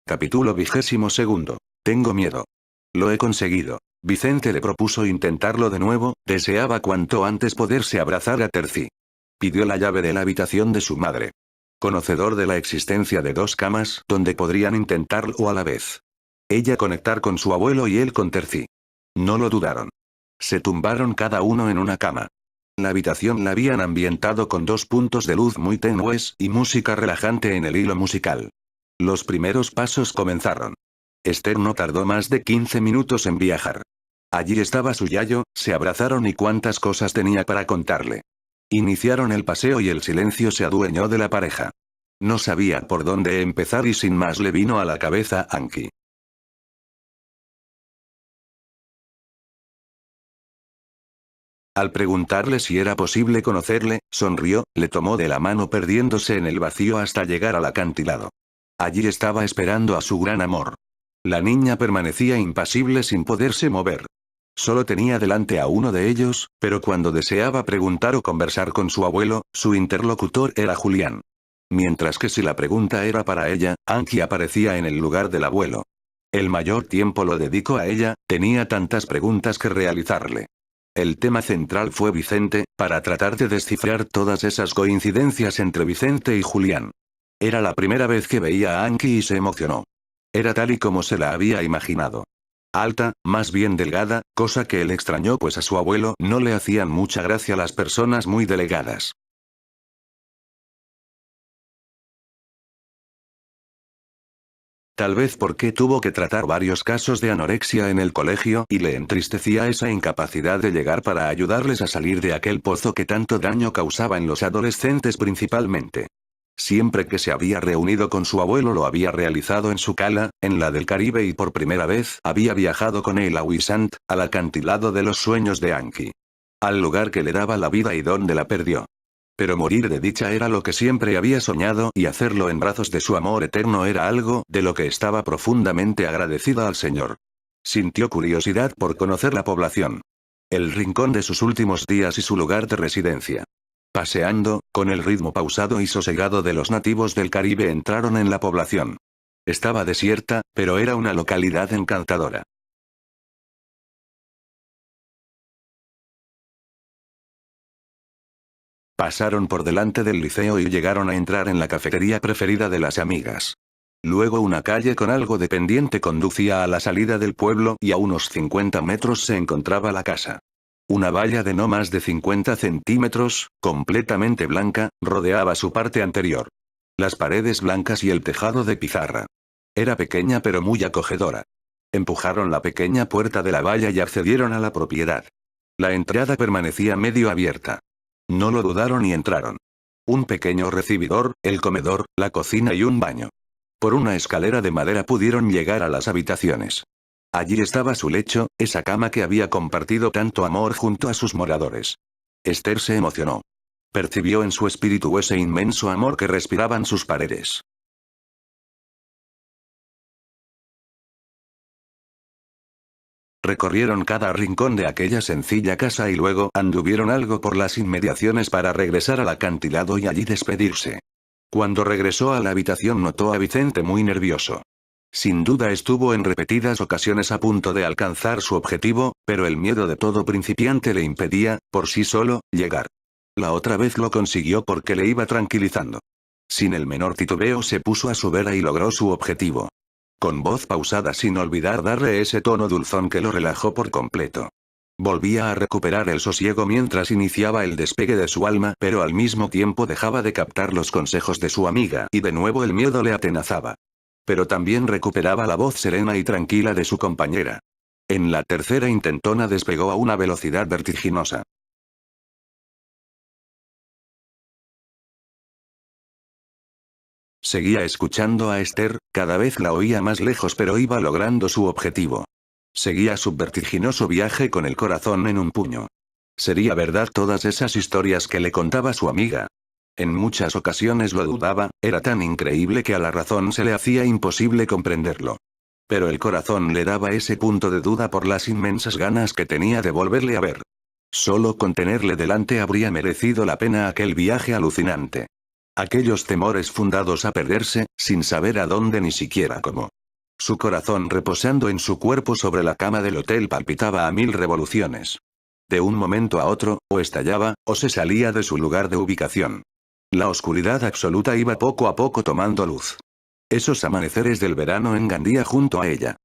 Capítulo 22. Tengo miedo. Lo he conseguido. Vicente le propuso intentarlo de nuevo, deseaba cuanto antes poderse abrazar a Terci. Pidió la llave de la habitación de su madre. Conocedor de la existencia de dos camas donde podrían intentarlo a la vez. Ella conectar con su abuelo y él con Terci. No lo dudaron. Se tumbaron cada uno en una cama. La habitación la habían ambientado con dos puntos de luz muy tenues y música relajante en el hilo musical. Los primeros pasos comenzaron. Esther no tardó más de 15 minutos en viajar. Allí estaba su yayo, se abrazaron y cuántas cosas tenía para contarle. Iniciaron el paseo y el silencio se adueñó de la pareja. No sabía por dónde empezar y sin más le vino a la cabeza Anki. Al preguntarle si era posible conocerle, sonrió, le tomó de la mano perdiéndose en el vacío hasta llegar al acantilado. Allí estaba esperando a su gran amor. La niña permanecía impasible sin poderse mover. Solo tenía delante a uno de ellos, pero cuando deseaba preguntar o conversar con su abuelo, su interlocutor era Julián. Mientras que si la pregunta era para ella, Anki aparecía en el lugar del abuelo. El mayor tiempo lo dedicó a ella, tenía tantas preguntas que realizarle. El tema central fue Vicente, para tratar de descifrar todas esas coincidencias entre Vicente y Julián. Era la primera vez que veía a Anki y se emocionó. Era tal y como se la había imaginado. Alta, más bien delgada, cosa que él extrañó pues a su abuelo no le hacían mucha gracia las personas muy delgadas. Tal vez porque tuvo que tratar varios casos de anorexia en el colegio y le entristecía esa incapacidad de llegar para ayudarles a salir de aquel pozo que tanto daño causaba en los adolescentes principalmente. Siempre que se había reunido con su abuelo lo había realizado en su cala, en la del Caribe y por primera vez había viajado con él a Wisant, al acantilado de los sueños de Anki. Al lugar que le daba la vida y donde la perdió. Pero morir de dicha era lo que siempre había soñado y hacerlo en brazos de su amor eterno era algo de lo que estaba profundamente agradecida al Señor. Sintió curiosidad por conocer la población. El rincón de sus últimos días y su lugar de residencia. Paseando, con el ritmo pausado y sosegado de los nativos del Caribe entraron en la población. Estaba desierta, pero era una localidad encantadora. Pasaron por delante del liceo y llegaron a entrar en la cafetería preferida de las amigas. Luego una calle con algo de pendiente conducía a la salida del pueblo y a unos 50 metros se encontraba la casa. Una valla de no más de 50 centímetros, completamente blanca, rodeaba su parte anterior. Las paredes blancas y el tejado de pizarra. Era pequeña pero muy acogedora. Empujaron la pequeña puerta de la valla y accedieron a la propiedad. La entrada permanecía medio abierta. No lo dudaron y entraron. Un pequeño recibidor, el comedor, la cocina y un baño. Por una escalera de madera pudieron llegar a las habitaciones. Allí estaba su lecho, esa cama que había compartido tanto amor junto a sus moradores. Esther se emocionó. Percibió en su espíritu ese inmenso amor que respiraban sus paredes. Recorrieron cada rincón de aquella sencilla casa y luego anduvieron algo por las inmediaciones para regresar al acantilado y allí despedirse. Cuando regresó a la habitación notó a Vicente muy nervioso. Sin duda estuvo en repetidas ocasiones a punto de alcanzar su objetivo, pero el miedo de todo principiante le impedía, por sí solo, llegar. La otra vez lo consiguió porque le iba tranquilizando. Sin el menor titubeo se puso a su vera y logró su objetivo. Con voz pausada sin olvidar darle ese tono dulzón que lo relajó por completo. Volvía a recuperar el sosiego mientras iniciaba el despegue de su alma, pero al mismo tiempo dejaba de captar los consejos de su amiga y de nuevo el miedo le atenazaba. Pero también recuperaba la voz serena y tranquila de su compañera. En la tercera intentona despegó a una velocidad vertiginosa. Seguía escuchando a Esther, cada vez la oía más lejos pero iba logrando su objetivo. Seguía su vertiginoso viaje con el corazón en un puño. ¿Sería verdad todas esas historias que le contaba su amiga? En muchas ocasiones lo dudaba, era tan increíble que a la razón se le hacía imposible comprenderlo. Pero el corazón le daba ese punto de duda por las inmensas ganas que tenía de volverle a ver. Solo con tenerle delante habría merecido la pena aquel viaje alucinante. Aquellos temores fundados a perderse, sin saber a dónde ni siquiera cómo. Su corazón reposando en su cuerpo sobre la cama del hotel palpitaba a 1000 revoluciones. De un momento a otro, o estallaba, o se salía de su lugar de ubicación. La oscuridad absoluta iba poco a poco tomando luz. Esos amaneceres del verano en Gandía junto a ella.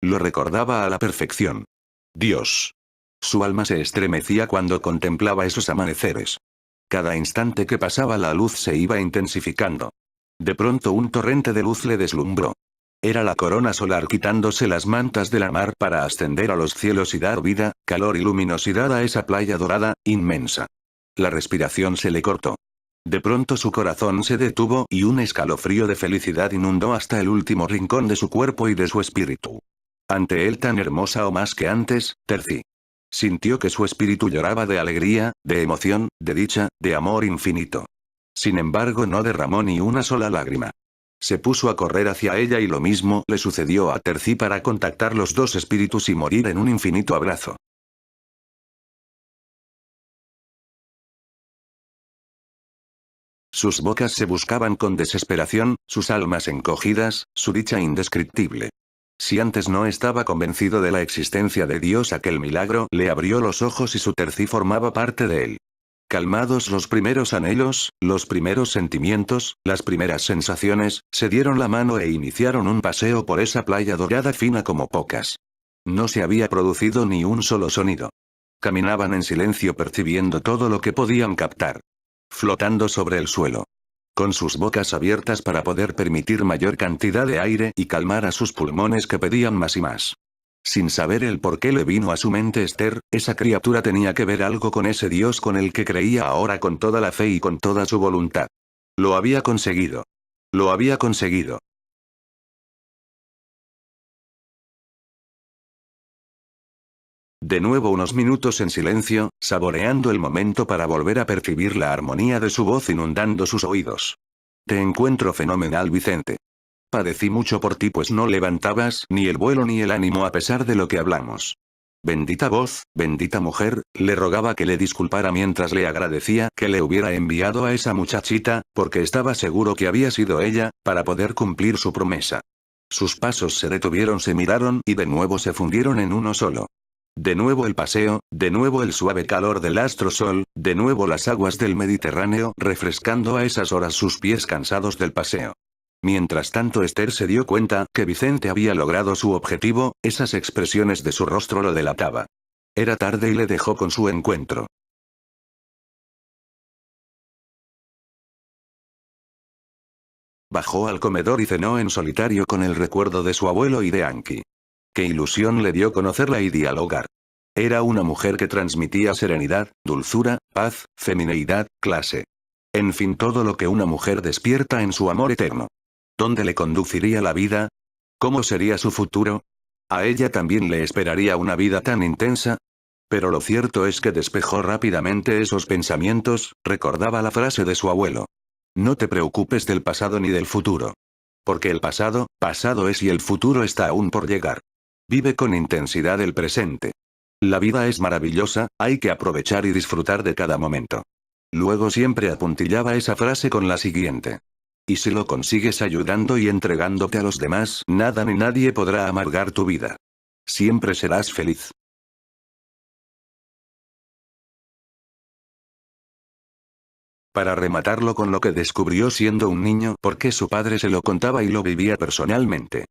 Lo recordaba a la perfección. Dios. Su alma se estremecía cuando contemplaba esos amaneceres. Cada instante que pasaba la luz se iba intensificando. De pronto un torrente de luz le deslumbró. Era la corona solar quitándose las mantas de la mar para ascender a los cielos y dar vida, calor y luminosidad a esa playa dorada, inmensa. La respiración se le cortó. De pronto su corazón se detuvo y un escalofrío de felicidad inundó hasta el último rincón de su cuerpo y de su espíritu. Ante él tan hermosa o más que antes, Terci. Sintió que su espíritu lloraba de alegría, de emoción, de dicha, de amor infinito. Sin embargo no derramó ni una sola lágrima. Se puso a correr hacia ella y lo mismo le sucedió a Terci para contactar los dos espíritus y morir en un infinito abrazo. Sus bocas se buscaban con desesperación, sus almas encogidas, su dicha indescriptible. Si antes no estaba convencido de la existencia de Dios, aquel milagro le abrió los ojos y su Terci formaba parte de él. Calmados los primeros anhelos, los primeros sentimientos, las primeras sensaciones, se dieron la mano e iniciaron un paseo por esa playa dorada fina como pocas. No se había producido ni un solo sonido. Caminaban en silencio percibiendo todo lo que podían captar. Flotando sobre el suelo. Con sus bocas abiertas para poder permitir mayor cantidad de aire y calmar a sus pulmones que pedían más y más. Sin saber el por qué le vino a su mente Esther, esa criatura tenía que ver algo con ese Dios con el que creía ahora con toda la fe y con toda su voluntad. Lo había conseguido. Lo había conseguido. De nuevo unos minutos en silencio, saboreando el momento para volver a percibir la armonía de su voz inundando sus oídos. Te encuentro fenomenal, Vicente. Padecí mucho por ti pues no levantabas ni el vuelo ni el ánimo a pesar de lo que hablamos. Bendita voz, bendita mujer, le rogaba que le disculpara mientras le agradecía que le hubiera enviado a esa muchachita, porque estaba seguro que había sido ella, para poder cumplir su promesa. Sus pasos se detuvieron, se miraron y de nuevo se fundieron en uno solo. De nuevo el paseo, de nuevo el suave calor del astro sol, de nuevo las aguas del Mediterráneo refrescando a esas horas sus pies cansados del paseo. Mientras tanto Esther se dio cuenta que Vicente había logrado su objetivo, esas expresiones de su rostro lo delataban. Era tarde y le dejó con su encuentro. Bajó al comedor y cenó en solitario con el recuerdo de su abuelo y de Anki. Qué ilusión le dio conocerla y dialogar. Era una mujer que transmitía serenidad, dulzura, paz, femineidad, clase. En fin, todo lo que una mujer despierta en su amor eterno. ¿Dónde le conduciría la vida? ¿Cómo sería su futuro? ¿A ella también le esperaría una vida tan intensa? Pero lo cierto es que despejó rápidamente esos pensamientos, recordaba la frase de su abuelo. No te preocupes del pasado ni del futuro. Porque el pasado, pasado es y el futuro está aún por llegar. Vive con intensidad el presente. La vida es maravillosa, hay que aprovechar y disfrutar de cada momento. Luego siempre apuntillaba esa frase con la siguiente. Y si lo consigues ayudando y entregándote a los demás, nada ni nadie podrá amargar tu vida. Siempre serás feliz. Para rematarlo con lo que descubrió siendo un niño, porque su padre se lo contaba y lo vivía personalmente.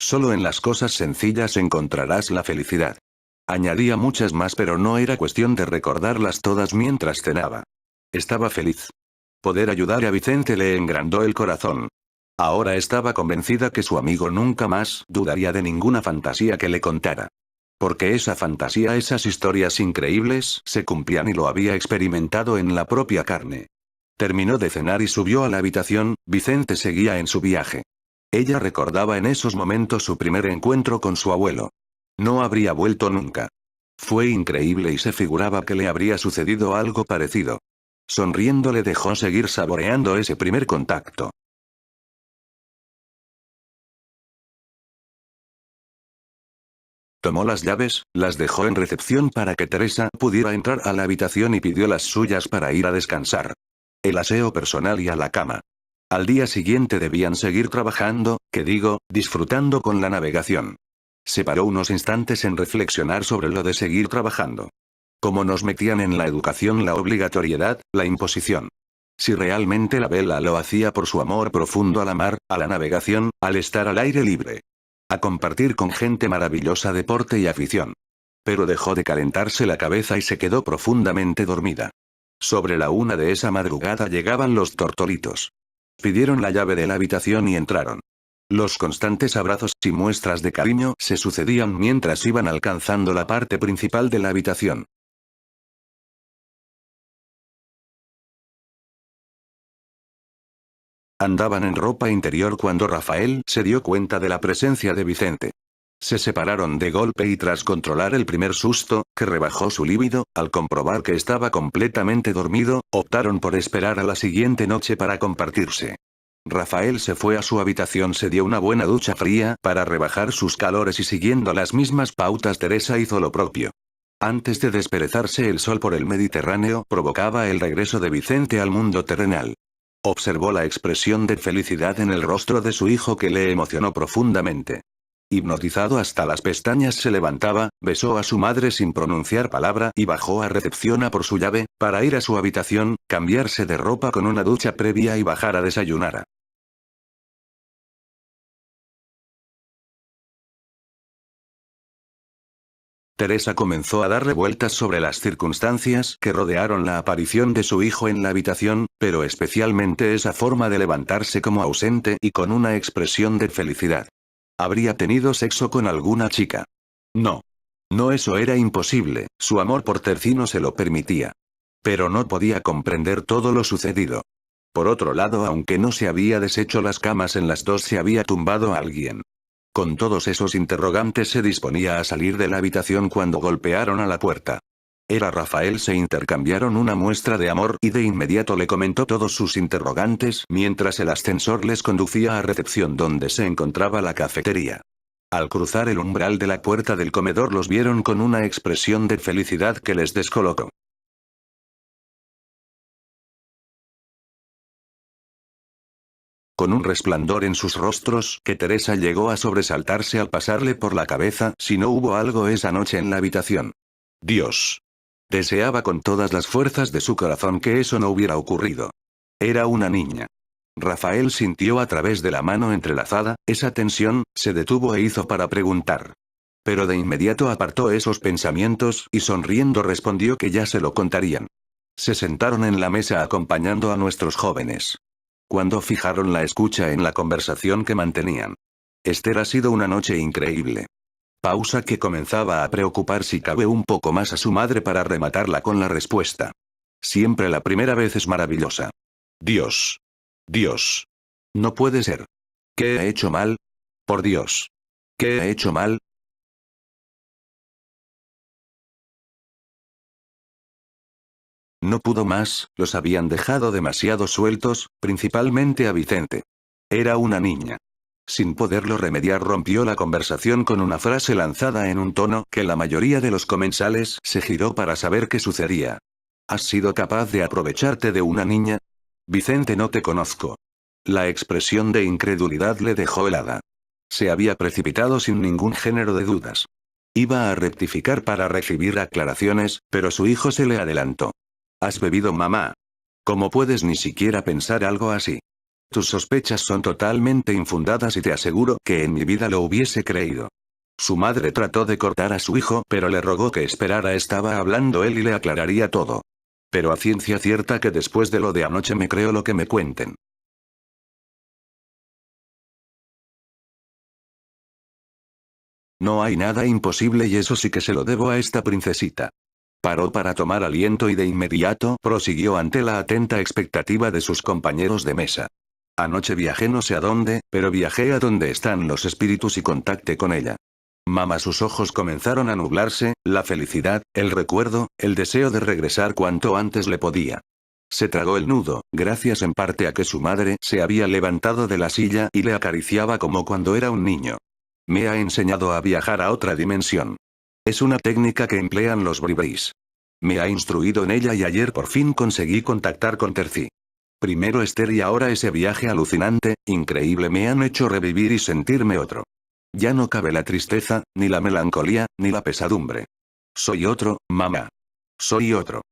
Solo en las cosas sencillas encontrarás la felicidad. Añadía muchas más, pero no era cuestión de recordarlas todas mientras cenaba. Estaba feliz. Poder ayudar a Vicente le engrandó el corazón. Ahora estaba convencida que su amigo nunca más dudaría de ninguna fantasía que le contara. Porque esa fantasía, esas historias increíbles, se cumplían y lo había experimentado en la propia carne. Terminó de cenar y subió a la habitación, Vicente seguía en su viaje. Ella recordaba en esos momentos su primer encuentro con su abuelo. No habría vuelto nunca. Fue increíble y se figuraba que le habría sucedido algo parecido. Sonriendo le dejó seguir saboreando ese primer contacto. Tomó las llaves, las dejó en recepción para que Teresa pudiera entrar a la habitación y pidió las suyas para ir a descansar. El aseo personal y a la cama. Al día siguiente debían seguir trabajando, disfrutando con la navegación. Se paró unos instantes en reflexionar sobre lo de seguir trabajando. Cómo nos metían en la educación la obligatoriedad, la imposición. Si realmente la vela lo hacía por su amor profundo a la mar, a la navegación, al estar al aire libre. A compartir con gente maravillosa deporte y afición. Pero dejó de calentarse la cabeza y se quedó profundamente dormida. Sobre la 1 de esa madrugada llegaban los tortolitos. Pidieron la llave de la habitación y entraron. Los constantes abrazos y muestras de cariño se sucedían mientras iban alcanzando la parte principal de la habitación. Andaban en ropa interior cuando Rafael se dio cuenta de la presencia de Vicente. Se separaron de golpe y tras controlar el primer susto, que rebajó su líbido, al comprobar que estaba completamente dormido, optaron por esperar a la siguiente noche para compartirse. Rafael se fue a su habitación, se dio una buena ducha fría para rebajar sus calores y siguiendo las mismas pautas Teresa hizo lo propio. Antes de desperezarse el sol por el Mediterráneo provocaba el regreso de Vicente al mundo terrenal. Observó la expresión de felicidad en el rostro de su hijo que le emocionó profundamente. Hipnotizado hasta las pestañas se levantaba, besó a su madre sin pronunciar palabra y bajó a recepción a por su llave, para ir a su habitación, cambiarse de ropa con una ducha previa y bajar a desayunar. Teresa comenzó a darle vueltas sobre las circunstancias que rodearon la aparición de su hijo en la habitación, pero especialmente esa forma de levantarse como ausente y con una expresión de felicidad. ¿Habría tenido sexo con alguna chica? No. No, eso era imposible, su amor por Tercino se lo permitía. Pero no podía comprender todo lo sucedido. Por otro lado, aunque no se había deshecho las camas en las dos, se había tumbado a alguien. Con todos esos interrogantes se disponía a salir de la habitación cuando golpearon a la puerta. Era Rafael, se intercambiaron una muestra de amor y de inmediato le comentó todos sus interrogantes mientras el ascensor les conducía a recepción donde se encontraba la cafetería. Al cruzar el umbral de la puerta del comedor los vieron con una expresión de felicidad que les descolocó. Con un resplandor en sus rostros que Teresa llegó a sobresaltarse al pasarle por la cabeza si no hubo algo esa noche en la habitación. Dios. Deseaba con todas las fuerzas de su corazón que eso no hubiera ocurrido. Era una niña. Rafael sintió a través de la mano entrelazada, esa tensión, se detuvo e hizo para preguntar. Pero de inmediato apartó esos pensamientos y sonriendo respondió que ya se lo contarían. Se sentaron en la mesa acompañando a nuestros jóvenes. Cuando fijaron la escucha en la conversación que mantenían. Esther, ha sido una noche increíble. Pausa que comenzaba a preocupar si cabe un poco más a su madre para rematarla con la respuesta. Siempre la primera vez es maravillosa. Dios. Dios. No puede ser. ¿Qué he hecho mal? Por Dios. ¿Qué he hecho mal? No pudo más, los habían dejado demasiado sueltos, principalmente a Vicente. Era una niña. Sin poderlo remediar rompió la conversación con una frase lanzada en un tono que la mayoría de los comensales se giró para saber qué sucedía. ¿Has sido capaz de aprovecharte de una niña? Vicente, no te conozco. La expresión de incredulidad le dejó helada. Se había precipitado sin ningún género de dudas. Iba a rectificar para recibir aclaraciones, pero su hijo se le adelantó. ¿Has bebido, mamá? ¿Cómo puedes ni siquiera pensar algo así? Tus sospechas son totalmente infundadas y te aseguro que en mi vida lo hubiese creído. Su madre trató de cortar a su hijo, pero le rogó que esperara, estaba hablando él y le aclararía todo. Pero a ciencia cierta que después de lo de anoche me creo lo que me cuenten. No hay nada imposible y eso sí que se lo debo a esta princesita. Paró para tomar aliento y de inmediato prosiguió ante la atenta expectativa de sus compañeros de mesa. Anoche viajé no sé a dónde, pero viajé a donde están los espíritus y contacté con ella. Mamá, sus ojos comenzaron a nublarse, la felicidad, el recuerdo, el deseo de regresar cuanto antes le podía. Se tragó el nudo, gracias en parte a que su madre se había levantado de la silla y le acariciaba como cuando era un niño. Me ha enseñado a viajar a otra dimensión. Es una técnica que emplean los bribris. Me ha instruido en ella y ayer por fin conseguí contactar con Terci. Primero Esther y ahora ese viaje alucinante, increíble me han hecho revivir y sentirme otro. Ya no cabe la tristeza, ni la melancolía, ni la pesadumbre. Soy otro, mamá. Soy otro.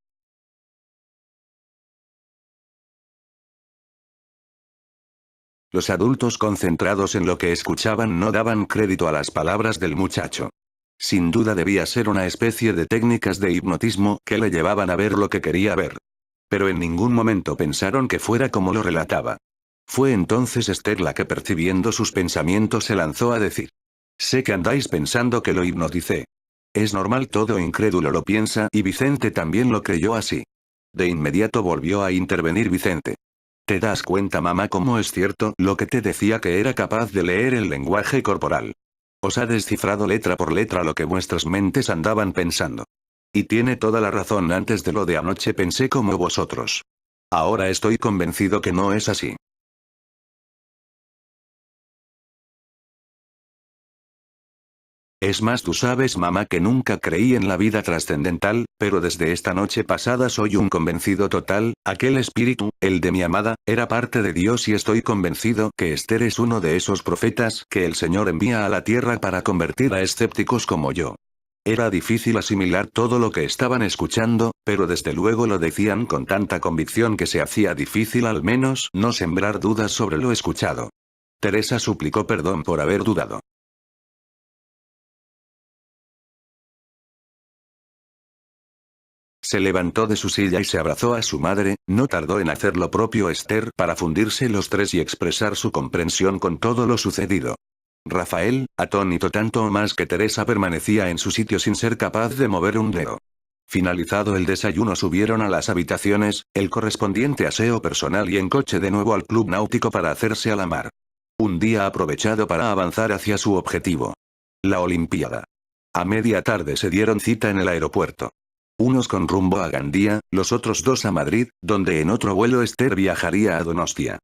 Los adultos concentrados en lo que escuchaban no daban crédito a las palabras del muchacho. Sin duda debía ser una especie de técnicas de hipnotismo que le llevaban a ver lo que quería ver. Pero en ningún momento pensaron que fuera como lo relataba. Fue entonces Esther la que percibiendo sus pensamientos se lanzó a decir. Sé que andáis pensando que lo hipnoticé. Es normal, todo incrédulo lo piensa y Vicente también lo creyó así. De inmediato volvió a intervenir Vicente. ¿Te das cuenta, mamá, cómo es cierto lo que te decía, que era capaz de leer el lenguaje corporal? Os ha descifrado letra por letra lo que vuestras mentes andaban pensando. Y tiene toda la razón, antes de lo de anoche pensé como vosotros. Ahora estoy convencido que no es así. Es más, tú sabes, mamá, que nunca creí en la vida trascendental, pero desde esta noche pasada soy un convencido total. Aquel espíritu, el de mi amada, era parte de Dios y estoy convencido que Esther es uno de esos profetas que el Señor envía a la tierra para convertir a escépticos como yo. Era difícil asimilar todo lo que estaban escuchando, pero desde luego lo decían con tanta convicción que se hacía difícil al menos no sembrar dudas sobre lo escuchado. Teresa suplicó perdón por haber dudado. Se levantó de su silla y se abrazó a su madre. No tardó en hacer lo propio Esther para fundirse los tres y expresar su comprensión con todo lo sucedido. Rafael, atónito tanto o más que Teresa, permanecía en su sitio sin ser capaz de mover un dedo. Finalizado el desayuno subieron a las habitaciones, el correspondiente aseo personal y en coche de nuevo al club náutico para hacerse a la mar. Un día aprovechado para avanzar hacia su objetivo. La Olimpiada. A media tarde se dieron cita en el aeropuerto. Unos con rumbo a Gandía, los otros dos a Madrid, donde en otro vuelo Esther viajaría a Donostia.